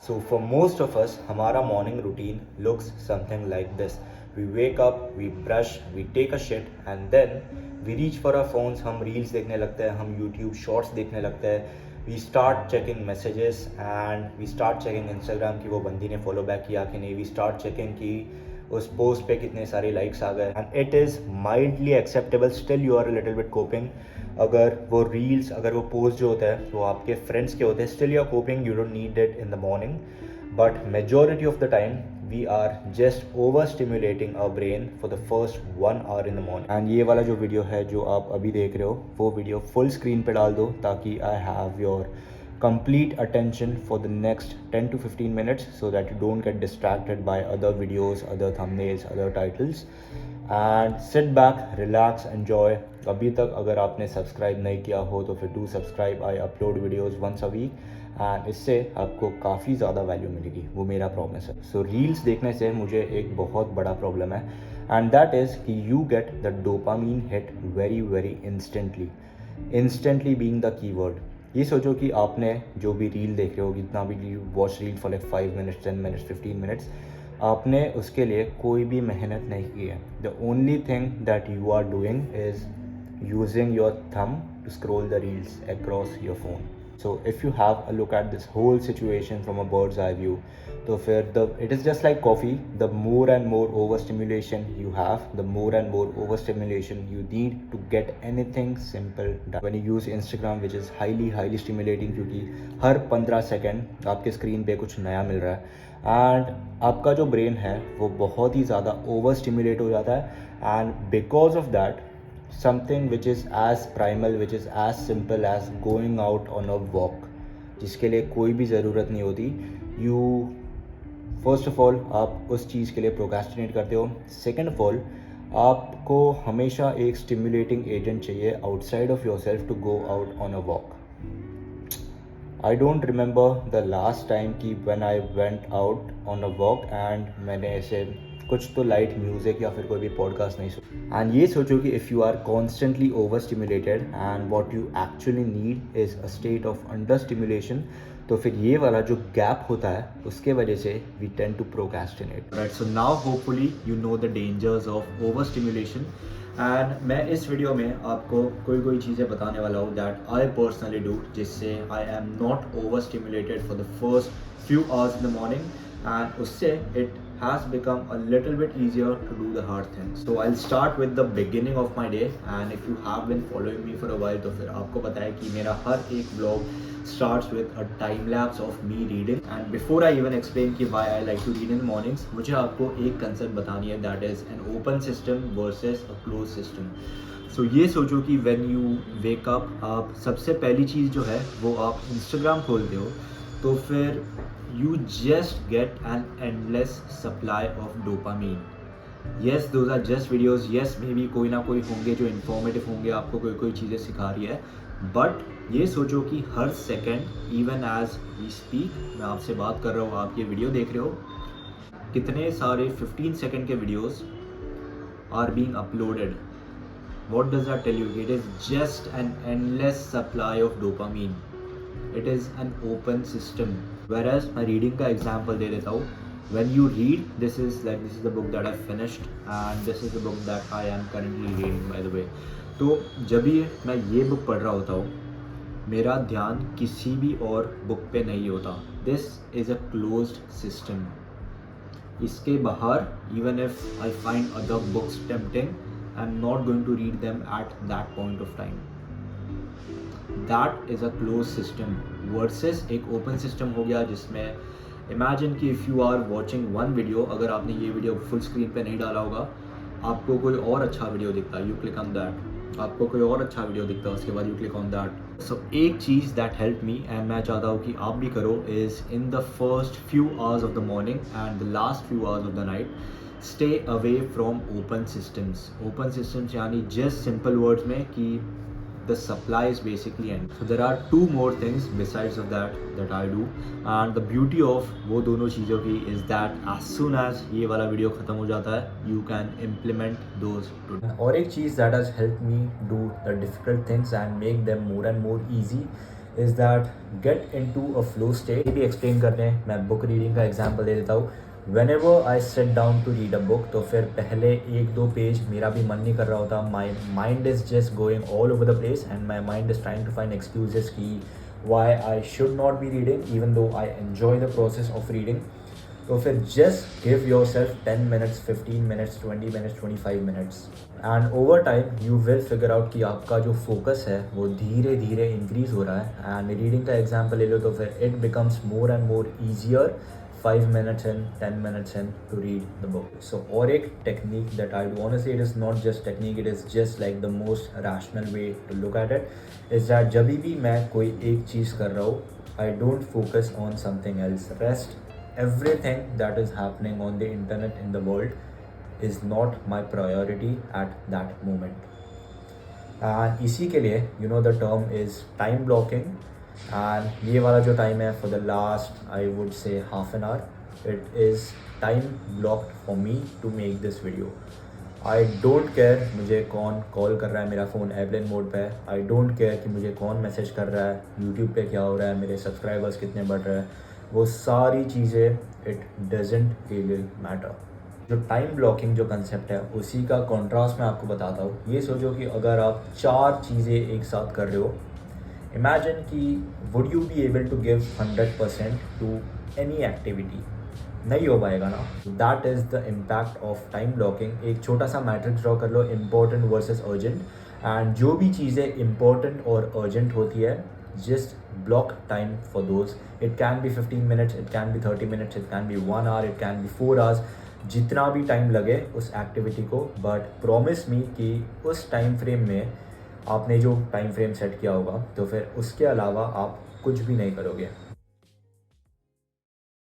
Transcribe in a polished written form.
So for most of us, हमारा morning routine looks something like this. We wake up, we brush, we take a shit, and then we reach for our phones. हम reels देखने लगते हैं, हम YouTube shorts देखने लगते हैं. We start checking messages and we start checking Instagram कि वो बंदी ने follow back किया कि नहीं. We start checking कि उस पोस्ट पे कितने सारे लाइक्स आ गए. And it is mildly acceptable, still you are a little bit coping. अगर वो रील्स, अगर वो पोस्ट जो होता है वो आपके फ्रेंड्स के होते हैं, still you are coping, you don't need it in the morning. But majority of the time we are just overstimulating our brain for the first 1 hour in the morning. And ये वाला जो video है जो आप अभी देख रहे हो, वो वीडियो फुल स्क्रीन पे डाल दो ताकि I have your complete attention for the next 10 to 15 minutes so that you don't get distracted by other videos, other thumbnails, other titles. And sit back, relax, enjoy. अभी तक अगर आपने subscribe नहीं किया हो तो फिर do subscribe. I upload videos once a week and इससे आपको काफ़ी ज़्यादा वैल्यू मिलेगी, वो मेरा प्रॉमिस है. सो रील्स देखने से मुझे एक बहुत बड़ा प्रॉब्लम है एंड दैट इज़ कि you get the dopamine hit very very instantly. Instantly being the keyword. ये सोचो कि आपने जो भी रील देख रहे हो, कितना भी watch reel for like 5 minutes, 10 minutes, 15 minutes, आपने उसके लिए कोई भी मेहनत नहीं की है. The only thing that you are doing is using your thumb to scroll the reels across your phone. So if you have a look at this whole situation from a bird's eye view, तो फिर it is just like coffee. The more and more overstimulation you have, the more and more overstimulation you need to get anything simple done. When you use Instagram, which is highly stimulating, क्योंकि हर 15 second आपके screen पे कुछ नया मिल रहा है and आपका जो brain है वो बहुत ही ज़्यादा ओवर स्टिमुलेट हो जाता है. And because of that, something which is as primal, which is as simple as going out on a walk, जिसके लिए कोई भी ज़रूरत नहीं होती, you फर्स्ट ऑफ ऑल आप उस चीज़ के लिए प्रोक्रेस्टिनेट करते हो. सेकेंड ऑफ ऑल, आपको हमेशा एक स्टिमुलेटिंग एजेंट चाहिए outside of yourself to go out on a walk. I don't remember the last time कि when I went out on a walk and मैंने ऐसे कुछ तो लाइट म्यूज़िक या फिर कोई भी पॉडकास्ट नहीं सुना. एंड ये सोचो कि if you are constantly overstimulated and what you actually need is a state of understimulation, तो फिर ये वाला जो गैप होता है उसके वजह से we tend to procrastinate. Right, so now hopefully you know the dangers of overstimulation. And मैं इस वीडियो में आपको कोई चीज़ें बताने वाला हूँ दैट आई पर्सनली डू, जिससे I am not over stimulated for the first few hours in the morning and उससे it has become a little bit easier to do the hard things. So I'll start with the beginning of my day, and if you have been following me for a while तो फिर आपको पता है कि मेरा हर एक vlog starts with a time lapse of me reading. And before I even explain कि why I like to read in the mornings, मुझे आपको एक concept बतानी है, that is an open system versus a closed system. So ये सोचो कि when you wake up, आप सबसे पहली चीज़ जो है वो आप Instagram खोलते हो, तो फिर you just get an endless supply of dopamine. Yes, those are just videos. Yes, maybe कोई ना कोई होंगे जो informative होंगे, आपको कोई चीज़ें सिखा रही है. बट ये सोचो कि हर second, even as we speak, मैं आपसे बात कर रहा हूँ, आप ये वीडियो देख रहे हो, कितने सारे 15 सेकेंड के videos are being uploaded. What does that tell you? It is just an endless supply of dopamine. It is an open system. Whereas मैं रीडिंग का एग्जाम्पल दे देता हूँ. When you read, this is the book that I finished and this is the book that I am currently reading, by the way. तो जब भी मैं ये बुक पढ़ रहा होता हूँ, मेरा ध्यान किसी भी और बुक पे नहीं होता. This is a closed system. इसके बाहर, even if I find other books tempting, I'm not going to read them at that point of time. That is a close system versus एक ओपन सिस्टम हो गया, जिसमें imagine कि if you are watching one video, अगर आपने ये video full screen पे नहीं डाला होगा, आपको कोई और अच्छा वीडियो दिखता है, यू क्लिक ऑन दैट. आपको कोई और अच्छा वीडियो दिखता है, उसके बाद यू क्लिक ऑन दैट. सो एक चीज़ दैट हेल्प मी एंड मैं चाहता हूँ कि आप भी करो, is in the first few hours of the morning and the last few hours of the night, stay away from open systems. Open systems यानी just simple words में कि the supply is basically end. So there are two more things besides of that I do, and the beauty of वो दोनों चीज़ों की is that as soon as ये वाला video ख़त्म हो जाता है, you can implement those today. और एक चीज़ that has helped me do the difficult things and make them more and more easy is that get into a flow state. ये भी एक्सप्लेन करने मैं बुक रीडिंग का example दे देता हूँ। Whenever I set down to read a book, तो फिर पहले 1-2 पेज मेरा भी मन नहीं कर रहा होता, my mind is just going all over the place and my mind is trying to find excuses की why I should not be reading even though I enjoy the process of reading. तो फिर just give yourself 10 minutes, 15 minutes, 20 minutes, 25 minutes and over time you will figure out कि आपका जो focus है वो धीरे धीरे इंक्रीज हो रहा है। एंड रीडिंग का एग्जाम्पल ले लो तो फिर it becomes more and more easier 5 minutes in, 10 minutes in to read the book. So और एक technique that I want to say, it is not just technique, it is just like the most rational way to look at it, is that जब भी मैं कोई एक चीज़ कर रहा हूँ, I don't focus on something else. Rest, everything that is happening on the internet in the world is not my priority at that moment. And इसी के लिए you know the term is time blocking. And ये वाला जो time है for the last I would say half an hour it is time blocked for me to make this video. I don't care मुझे कौन call कर रहा है, मेरा फ़ोन एयरप्लेन मोड पे है। आई डोंट केयर कि मुझे कौन मैसेज कर रहा है, यूट्यूब पे क्या हो रहा है, मेरे सब्सक्राइबर्स कितने बढ़ रहे हैं, वो सारी चीज़ें इट डजेंट रियली मैटर। जो टाइम ब्लॉकिंग जो कंसेप्ट है उसी का कॉन्ट्रास्ट मैं आपको बताता हूँ। ये सोचो कि अगर आप 4 चीज़ें एक साथ कर रहे हो, इमेजिन कि would you be able to give 100% to any activity? नहीं हो पाएगा ना। That is the impact of time blocking. एक छोटा सा मैट्रिक्स ड्रॉ कर लो, इम्पोर्टेंट वर्सेस अर्जेंट, एंड जो भी चीज़ें इम्पोर्टेंट और अर्जेंट होती है just block time for those. It can be 15 minutes, it can be 30 minutes, it can be 1 hour, it can be 4 hours, जितना भी टाइम लगे उस एक्टिविटी को। बट प्रॉमिस मी कि उस टाइम फ्रेम में आपने जो टाइम फ्रेम सेट किया होगा तो फिर उसके अलावा आप कुछ भी नहीं करोगे।